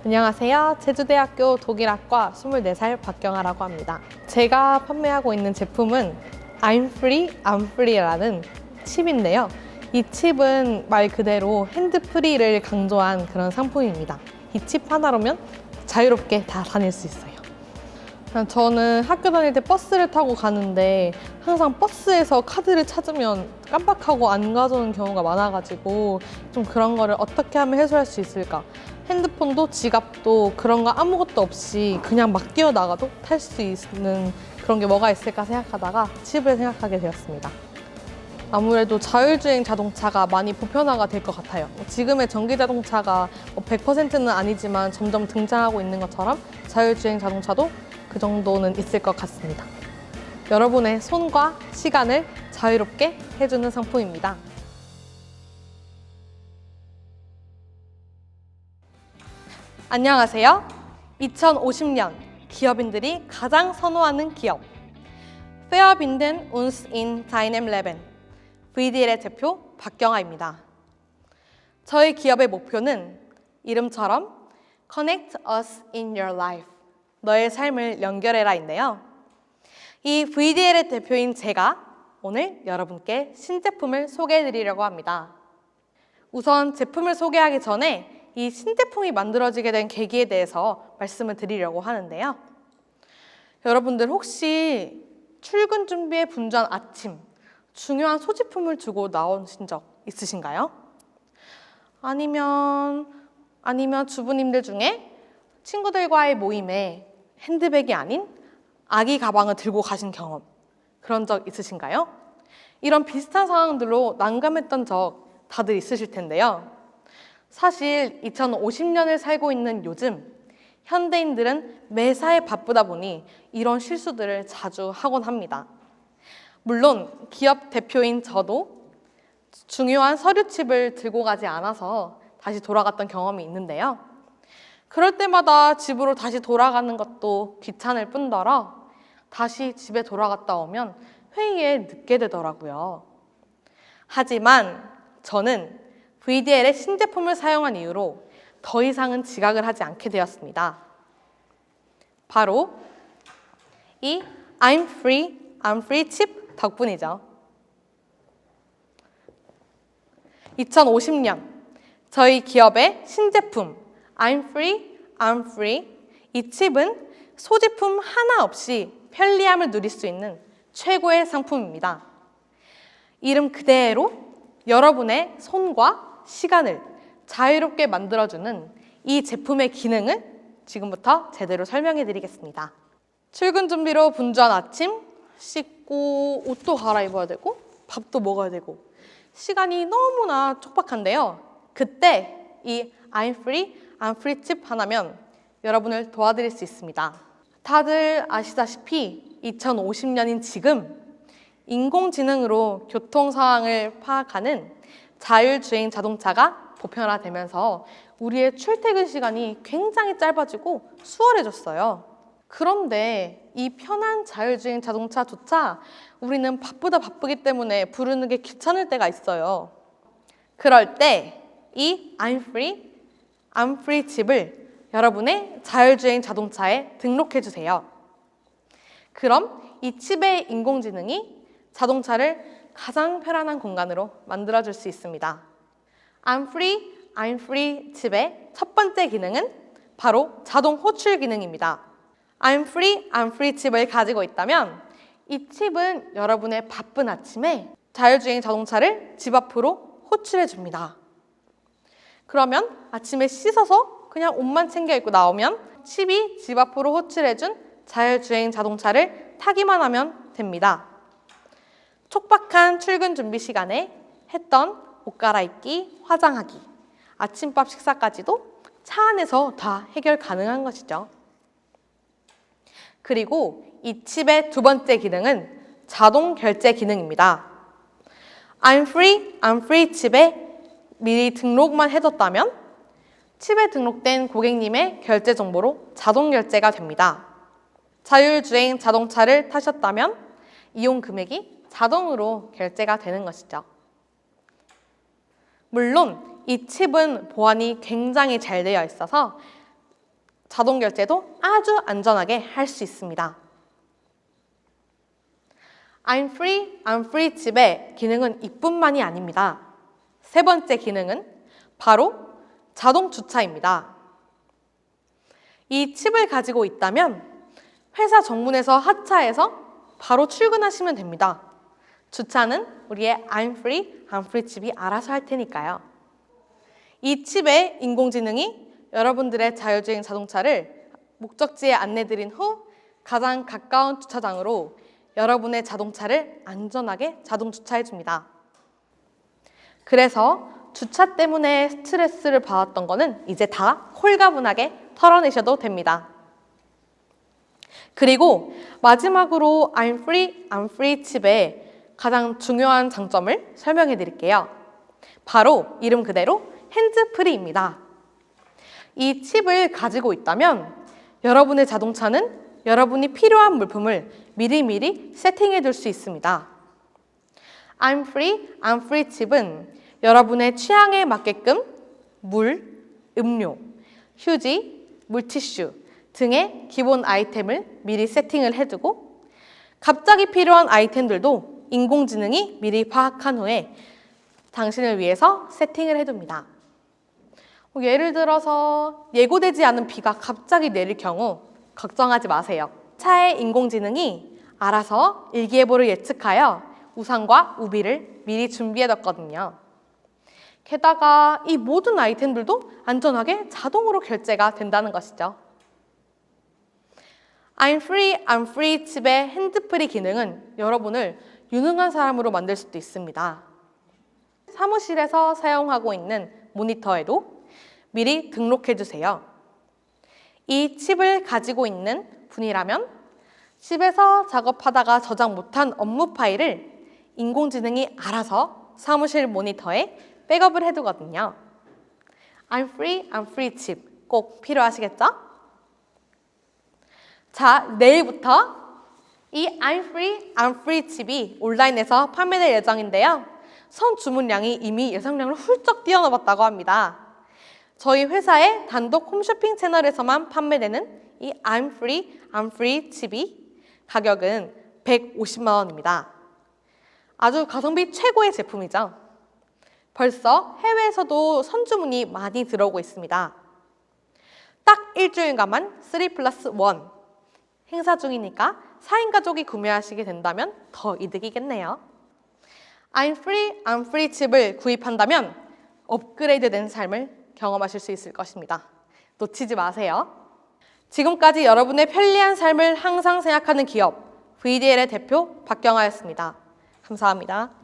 안녕하세요. 제주대학교 독일학과 24살 박경아라고 합니다. 제가 판매하고 있는 제품은 I'm free, I'm free라는 칩인데요. 이 칩은 말 그대로 핸드프리를 강조한 그런 상품입니다. 이 칩 하나로면 자유롭게 다 다닐 수 있어요. 저는 학교 다닐 때 버스를 타고 가는데 항상 버스에서 카드를 찾으면 깜빡하고 안 가져오는 경우가 많아가지고 좀 그런 거를 어떻게 하면 해소할 수 있을까? 핸드폰도 지갑도 그런 거 아무것도 없이 그냥 막 뛰어나가도 탈 수 있는 그런 게 뭐가 있을까 생각하다가 칩을 생각하게 되었습니다. 아무래도 자율주행 자동차가 많이 보편화가 될 것 같아요. 지금의 전기자동차가 100%는 아니지만 점점 등장하고 있는 것처럼 자율주행 자동차도 그 정도는 있을 것 같습니다. 여러분의 손과 시간을 자유롭게 해주는 상품입니다. 안녕하세요. 2050년 기업인들이 가장 선호하는 기업 Verbinden uns in deinem Leben VDL의 대표 박경아입니다. 저희 기업의 목표는 이름처럼 Connect us in your life 너의 삶을 연결해라인데요. 이 VDL의 대표인 제가 오늘 여러분께 신제품을 소개해드리려고 합니다. 우선 제품을 소개하기 전에 이 신제품이 만들어지게 된 계기에 대해서 말씀을 드리려고 하는데요. 여러분들 혹시 출근 준비에 분주한 아침, 중요한 소지품을 두고 나오신 적 있으신가요? 아니면 주부님들 중에 친구들과의 모임에 핸드백이 아닌 아기 가방을 들고 가신 경험, 그런 적 있으신가요? 이런 비슷한 상황들로 난감했던 적 다들 있으실 텐데요. 사실 2050년을 살고 있는 요즘 현대인들은 매사에 바쁘다 보니 이런 실수들을 자주 하곤 합니다. 물론 기업 대표인 저도 중요한 서류칩을 들고 가지 않아서 다시 돌아갔던 경험이 있는데요. 그럴 때마다 집으로 다시 돌아가는 것도 귀찮을 뿐더러 다시 집에 돌아갔다 오면 회의에 늦게 되더라고요. 하지만 저는 VDL의 신제품을 사용한 이후로 더 이상은 지각을 하지 않게 되었습니다. 바로 이 I'm free, I'm free 칩 덕분이죠. 2050년 저희 기업의 신제품 I'm free, I'm free 이 칩은 소지품 하나 없이 편리함을 누릴 수 있는 최고의 상품입니다. 이름 그대로 여러분의 손과 시간을 자유롭게 만들어주는 이 제품의 기능을 지금부터 제대로 설명해 드리겠습니다. 출근 준비로 분주한 아침, 씻고 옷도 갈아입어야 되고 밥도 먹어야 되고 시간이 너무나 촉박한데요. 그때 이 I'm free, I'm free 칩 하나면 여러분을 도와드릴 수 있습니다. 다들 아시다시피 2050년인 지금 인공지능으로 교통 상황을 파악하는 자율주행 자동차가 보편화되면서 우리의 출퇴근 시간이 굉장히 짧아지고 수월해졌어요. 그런데 이 편한 자율주행 자동차조차 우리는 바쁘기 때문에 부르는 게 귀찮을 때가 있어요. 그럴 때 이 I'm free, I'm free 칩을 여러분의 자율주행 자동차에 등록해 주세요. 그럼 이 칩의 인공지능이 자동차를 가장 편안한 공간으로 만들어줄 수 있습니다. I'm free, I'm free 칩의 첫 번째 기능은 바로 자동 호출 기능입니다. I'm free, I'm free 칩을 가지고 있다면 이 칩은 여러분의 바쁜 아침에 자율주행 자동차를 집 앞으로 호출해 줍니다. 그러면 아침에 씻어서 그냥 옷만 챙겨 입고 나오면 칩이 집 앞으로 호출해준 자율주행 자동차를 타기만 하면 됩니다. 촉박한 출근 준비 시간에 했던 옷 갈아입기, 화장하기, 아침밥 식사까지도 차 안에서 다 해결 가능한 것이죠. 그리고 이 칩의 두 번째 기능은 자동 결제 기능입니다. I'm free, I'm free 칩에 미리 등록만 해뒀다면 칩에 등록된 고객님의 결제 정보로 자동 결제가 됩니다. 자율주행 자동차를 타셨다면 이용 금액이 자동으로 결제가 되는 것이죠. 물론 이 칩은 보안이 굉장히 잘 되어 있어서 자동 결제도 아주 안전하게 할 수 있습니다. I'm free 칩의 기능은 이뿐만이 아닙니다. 세 번째 기능은 바로 자동 주차입니다. 이 칩을 가지고 있다면 회사 정문에서 하차해서 바로 출근하시면 됩니다. 주차는 우리의 I'm free 칩이 알아서 할 테니까요. 이 칩의 인공지능이 여러분들의 자율주행 자동차를 목적지에 안내드린 후 가장 가까운 주차장으로 여러분의 자동차를 안전하게 자동 주차해줍니다. 그래서 주차 때문에 스트레스를 받았던 거는 이제 다 홀가분하게 털어내셔도 됩니다. 그리고 마지막으로 I'm free 칩의 가장 중요한 장점을 설명해 드릴게요. 바로 이름 그대로 핸즈프리입니다. 이 칩을 가지고 있다면 여러분의 자동차는 여러분이 필요한 물품을 미리미리 세팅해 둘 수 있습니다. I'm free 칩은 여러분의 취향에 맞게끔 물, 음료, 휴지, 물티슈 등의 기본 아이템을 미리 세팅을 해두고 갑자기 필요한 아이템들도 인공지능이 미리 파악한 후에 당신을 위해서 세팅을 해둡니다. 예를 들어서 예고되지 않은 비가 갑자기 내릴 경우 걱정하지 마세요. 차의 인공지능이 알아서 일기예보를 예측하여 우산과 우비를 미리 준비해뒀거든요. 게다가 이 모든 아이템들도 안전하게 자동으로 결제가 된다는 것이죠. I'm free 칩의 핸드프리 기능은 여러분을 유능한 사람으로 만들 수도 있습니다. 사무실에서 사용하고 있는 모니터에도 미리 등록해 주세요. 이 칩을 가지고 있는 분이라면 집에서 작업하다가 저장 못한 업무 파일을 인공지능이 알아서 사무실 모니터에 백업을 해두거든요. I'm free 칩 꼭 필요하시겠죠? 자, 내일부터 이 I'm free 칩이 온라인에서 판매될 예정인데요. 선 주문량이 이미 예상량을 훌쩍 뛰어넘었다고 합니다. 저희 회사의 단독 홈쇼핑 채널에서만 판매되는 이 I'm free 칩이 가격은 150만 원입니다. 아주 가성비 최고의 제품이죠. 벌써 해외에서도 선주문이 많이 들어오고 있습니다. 딱 일주일간만 3+1 행사 중이니까 4인 가족이 구매하시게 된다면 더 이득이겠네요. I'm free 칩을 구입한다면 업그레이드된 삶을 경험하실 수 있을 것입니다. 놓치지 마세요. 지금까지 여러분의 편리한 삶을 항상 생각하는 기업 VDL의 대표 박경아였습니다. 감사합니다.